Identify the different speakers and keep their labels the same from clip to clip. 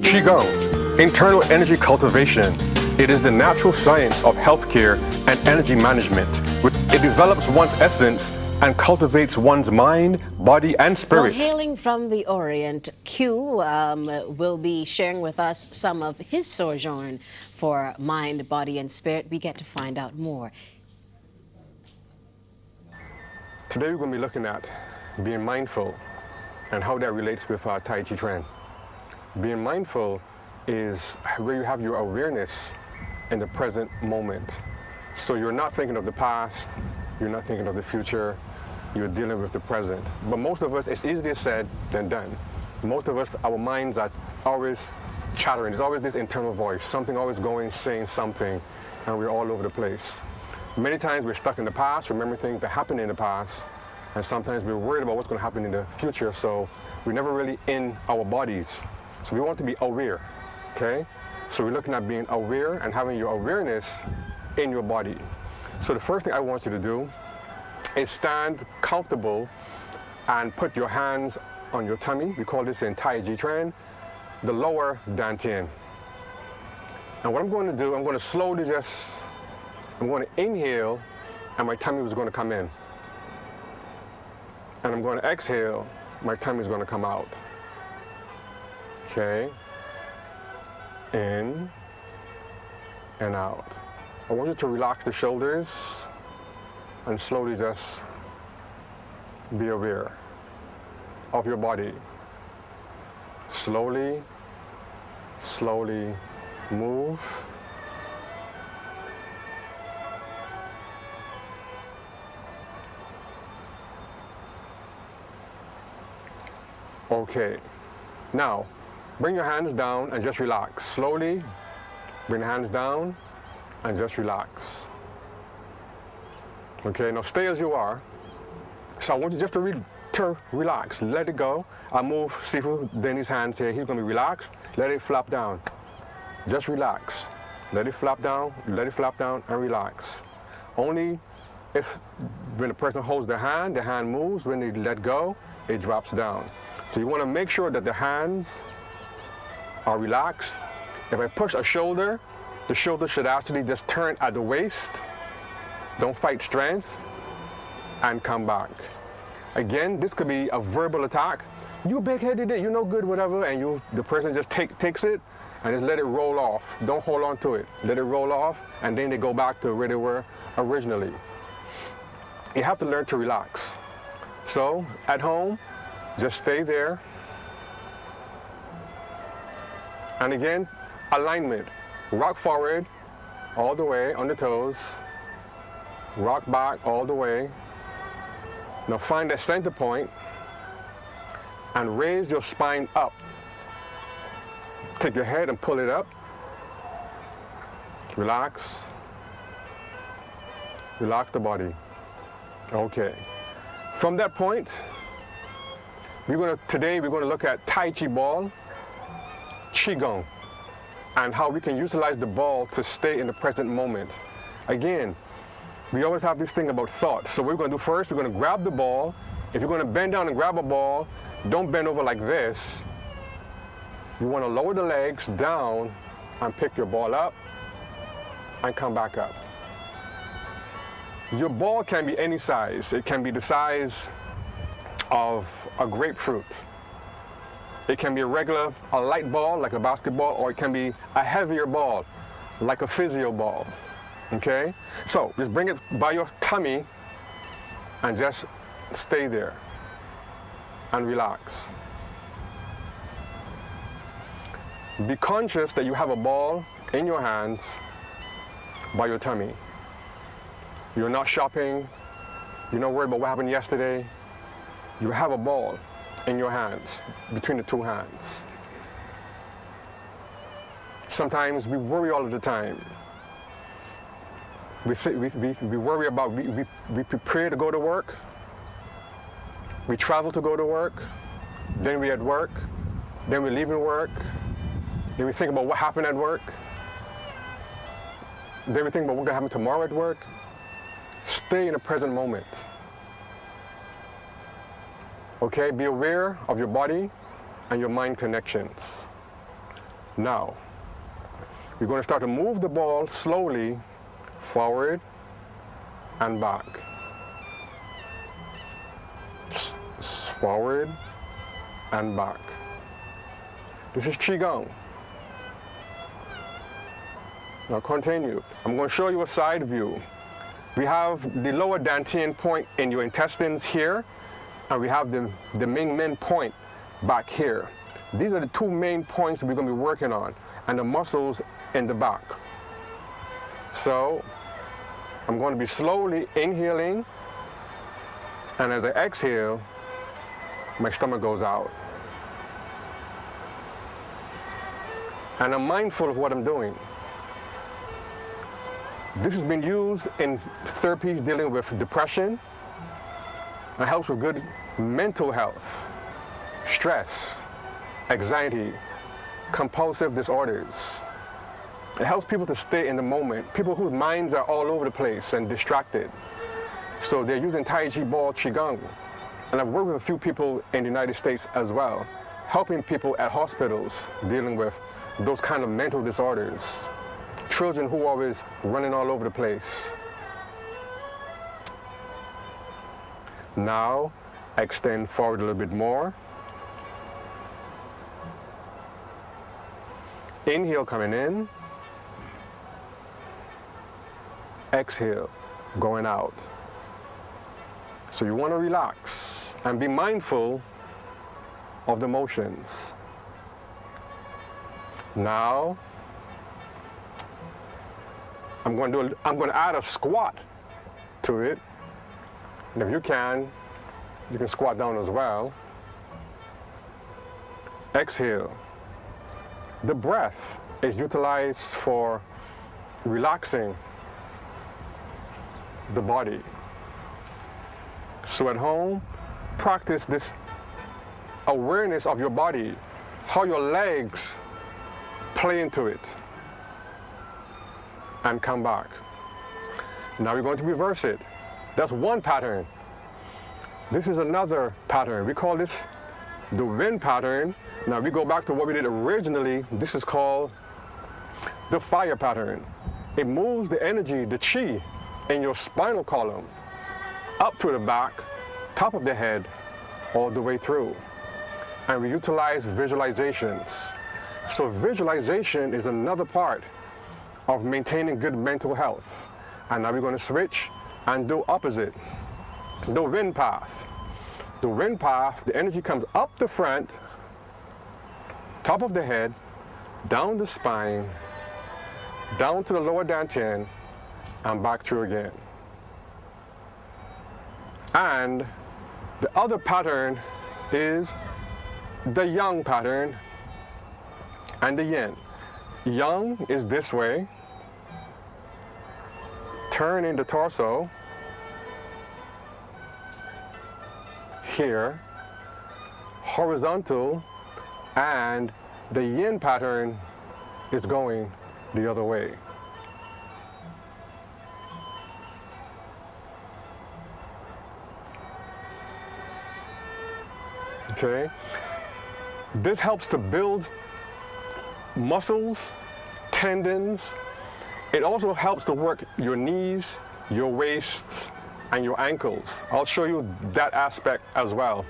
Speaker 1: Qigong, internal energy cultivation. It is the natural science of healthcare and energy management. It develops one's essence and cultivates one's mind, body, and spirit.
Speaker 2: Well, hailing from the Orient, Q will be sharing with us some of his sojourn for mind, body, and spirit. We get to find out more.
Speaker 1: Today we're going to be looking at being mindful and how that relates with Tai Chi Chuan. Being mindful is where you have your awareness in the present moment. So you're not thinking of the past, you're not thinking of the future, you're dealing with the present. But most of us, it's easier said than done. Most of us, our minds are always chattering. There's always this internal voice, something always going, saying something, and we're all over the place. Many times we're stuck in the past, remembering things that happened in the past, and sometimes we're worried about what's going to happen in the future, so we're never really in our bodies. So we want to be aware, okay? So we're looking at being aware and having your awareness in your body. So the first thing I want you to do is stand comfortable and put your hands on your tummy. We call this in Tai Chi Chuan the lower dantian. And what I'm going to do, I'm going to slowly I'm going to inhale and my tummy is going to come in. And I'm going to exhale, my tummy is going to come out. Okay, in and out. I want you to relax the shoulders and slowly just be aware of your body. Slowly, slowly move. Okay, now bring your hands down and just relax. Slowly, bring the hands down and just relax. Okay, now stay as you are. So I want you just to relax, let it go. I move Sifu Denny's hands here. He's gonna be relaxed. Let it flap down. Just relax. Let it flap down, and relax. Only if when the person holds the hand moves. When they let go, it drops down. So you wanna make sure that the hands are relaxed. If I push a shoulder, the shoulder should actually just turn at the waist. Don't fight strength and come back. Again, this could be a verbal attack. You big-headed, you no good, whatever, and the person just takes it and just let it roll off. Don't hold on to it. Let it roll off, and then they go back to where they were originally. You have to learn to relax. So at home, just stay there. And again, alignment. Rock forward all the way on the toes. Rock back all the way. Now find that center point and raise your spine up. Take your head and pull it up. Relax. Relax the body. Okay. From that point, today we're going to look at Tai Chi Ball, Qigong, and how we can utilize the ball to stay in the present moment. Again, we always have this thing about thoughts. So what we're going to do first, we're going to grab the ball. If you're going to bend down and grab a ball, don't bend over like this. You want to lower the legs down and pick your ball up and come back up. Your ball can be any size. It can be the size of a grapefruit. It can be a light ball like a basketball, or it can be a heavier ball like a physio ball. Okay? So just bring it by your tummy and just stay there and relax. Be conscious that you have a ball in your hands by your tummy. You're not shopping. You're not worried about what happened yesterday. You have a ball in your hands, between the two hands. Sometimes we worry all of the time. We worry about, we prepare to go to work, we travel to go to work, then we're at work, then we're leaving work, then we think about what happened at work, then we think about what's gonna happen tomorrow at work. Stay in the present moment. Okay, be aware of your body and your mind connections. Now, we're going to start to move the ball slowly forward and back. Forward and back. This is Qigong. Now continue. I'm going to show you a side view. We have the lower dantian point in your intestines here, and we have the Ming Men point back here. These are the two main points we're going to be working on, and the muscles in the back. So I'm going to be slowly inhaling, and as I exhale, my stomach goes out. And I'm mindful of what I'm doing. This has been used in therapies dealing with depression. It helps with good mental health, stress, anxiety, compulsive disorders. It helps people to stay in the moment, people whose minds are all over the place and distracted. So they're using Tai Chi Ball Qigong. And I've worked with a few people in the United States as well, helping people at hospitals dealing with those kind of mental disorders. Children who are always running all over the place. Now, extend forward a little bit more. Inhale coming in. Exhale, going out. So you want to relax and be mindful of the motions. Now, I'm going to add a squat to it. And if you can squat down as well. Exhale. The breath is utilized for relaxing the body. So at home, practice this awareness of your body, how your legs play into it, and come back. Now we're going to reverse it. That's one pattern. This is another pattern. We call this the wind pattern. Now we go back to what we did originally. This is called the fire pattern. It moves the energy, the chi, in your spinal column, up to the back, top of the head, all the way through. And we utilize visualizations. So visualization is another part of maintaining good mental health. And now we're going to switch and do opposite. The wind path. The wind path, the energy comes up the front, top of the head, down the spine, down to the lower dantian, and back through again. And the other pattern is the yang pattern and the yin. Yang is this way, turn in the torso, here, horizontal, and the yin pattern is going the other way. Okay? This helps to build muscles, tendons. It also helps to work your knees, your waist, and your ankles. I'll show you that aspect as well.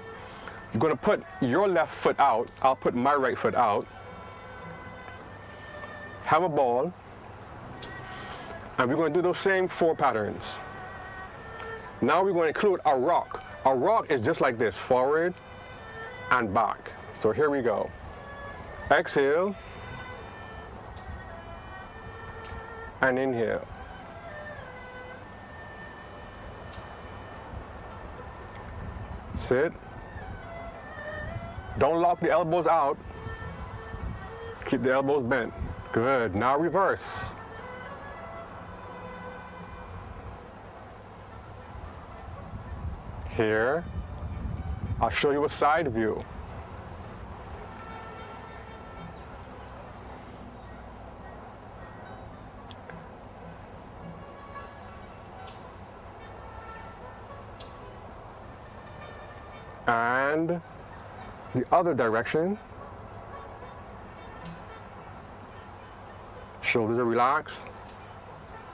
Speaker 1: You're going to put your left foot out. I'll put my right foot out. Have a ball. And we're going to do those same 4 patterns. Now we're going to include a rock. A rock is just like this, forward and back. So here we go. Exhale. And inhale. Sit. Don't lock the elbows out. Keep the elbows bent. Good. Now reverse. Here, I'll show you a side view. And the other direction. Shoulders are relaxed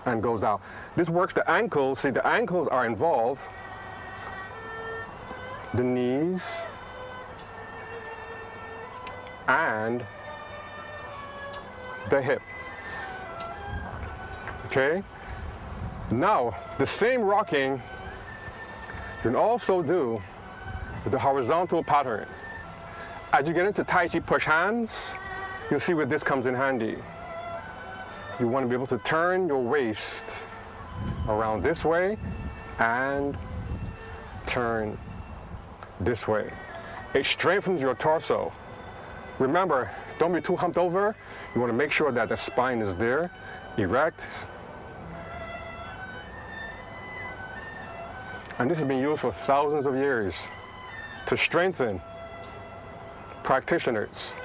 Speaker 1: and goes out. This works the ankles. See, the ankles are involved. The knees and the hip. Okay? Now, the same rocking you can also do with the horizontal pattern. As you get into Tai Chi push hands, you'll see where this comes in handy. You want to be able to turn your waist around this way and turn this way. It strengthens your torso. Remember, don't be too humped over. You want to make sure that the spine is there, erect. And this has been used for thousands of years to strengthen practitioners.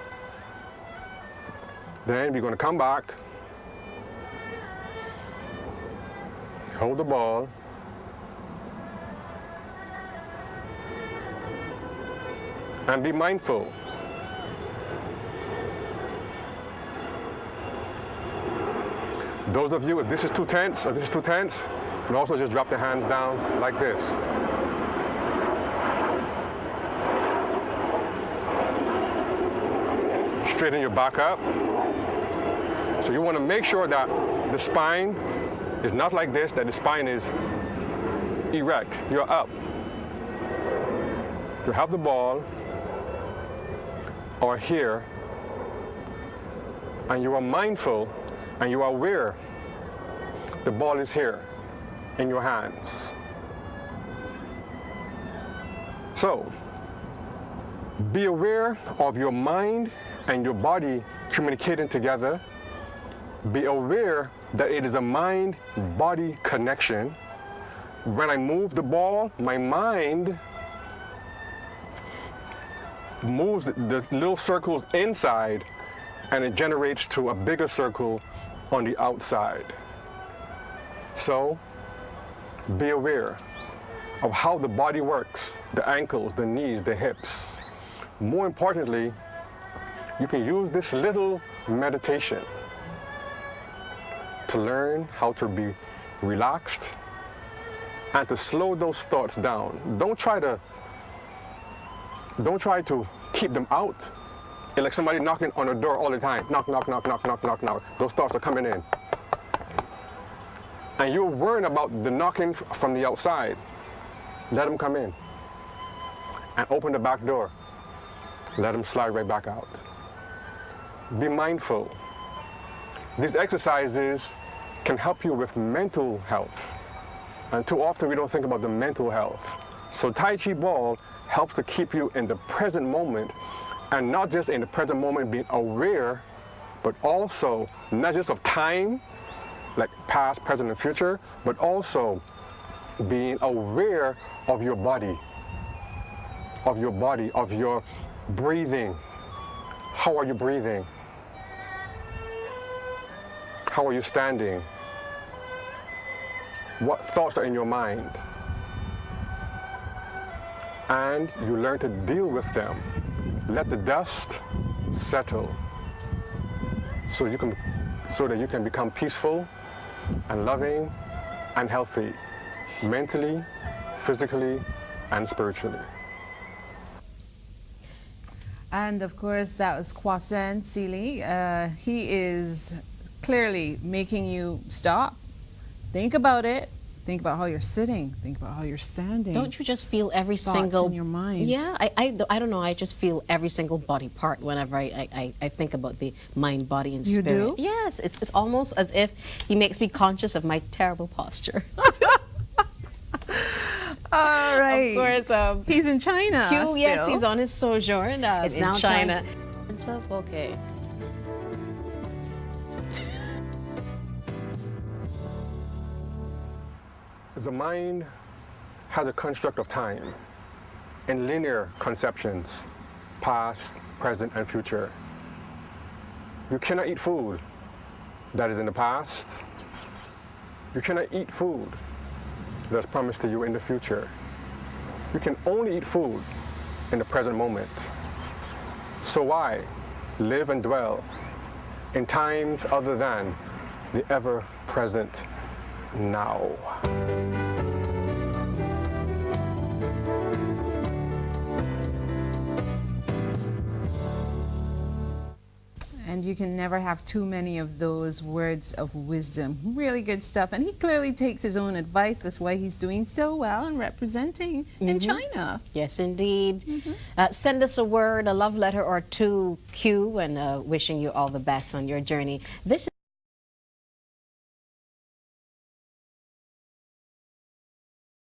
Speaker 1: Then we're going to come back, hold the ball, and be mindful. Those of you, if this is too tense, you can also just drop the hands down like this. Straighten your back up. So you want to make sure that the spine is not like this, that the spine is erect. You're up. You have the ball or here, and you are mindful and you are aware the ball is here in your hands. So, be aware of your mind and your body communicating together. Be aware that it is a mind-body connection. When I move the ball, my mind moves the little circles inside and it generates to a bigger circle on the outside. So, be aware of how the body works, the ankles, the knees, the hips. More importantly, you can use this little meditation to learn how to be relaxed and to slow those thoughts down. Don't try to keep them out. It's like somebody knocking on a door all the time. Knock, knock, knock, knock, knock, knock, knock. Those thoughts are coming in. And you're worrying about the knocking from the outside. Let them come in. And open the back door. Let them slide right back out. Be mindful. These exercises can help you with mental health. And too often we don't think about the mental health. So Tai Chi Ball helps to keep you in the present moment, and not just in the present moment being aware, but also not just of time, like past, present, and future, but also being aware of your body, of your breathing. How are you breathing? How are you standing? What thoughts are in your mind? And you learn to deal with them. Let the dust settle so that you can become peaceful and loving and healthy, mentally, physically, and spiritually.
Speaker 3: And of course, that was Kwasen Sealy. He is clearly making you stop, think about it, think about how you're sitting, think about how you're standing.
Speaker 2: Don't you just feel every
Speaker 3: Thoughts
Speaker 2: single
Speaker 3: in your mind?
Speaker 2: Yeah, I don't know. I just feel every single body part whenever I think about the mind, body, and
Speaker 3: You
Speaker 2: spirit.
Speaker 3: do?
Speaker 2: Yes, it's almost as if he makes me conscious of my terrible posture.
Speaker 3: All right.
Speaker 2: Of course,
Speaker 3: he's in China.
Speaker 2: Q, yes,
Speaker 3: still.
Speaker 2: he's on his sojourn
Speaker 3: It's
Speaker 2: in
Speaker 3: now
Speaker 2: China. Okay.
Speaker 1: The mind has a construct of time in linear conceptions, past, present, and future. You cannot eat food that is in the past. You cannot eat food that's promised to you in the future. You can only eat food in the present moment. So why live and dwell in times other than the ever-present now.
Speaker 3: And you can never have too many of those words of wisdom. Really good stuff. And he clearly takes his own advice. That's why he's doing so well and representing in China.
Speaker 2: Yes, indeed. Send us a word, a love letter or two, Q, and wishing you all the best on your journey. This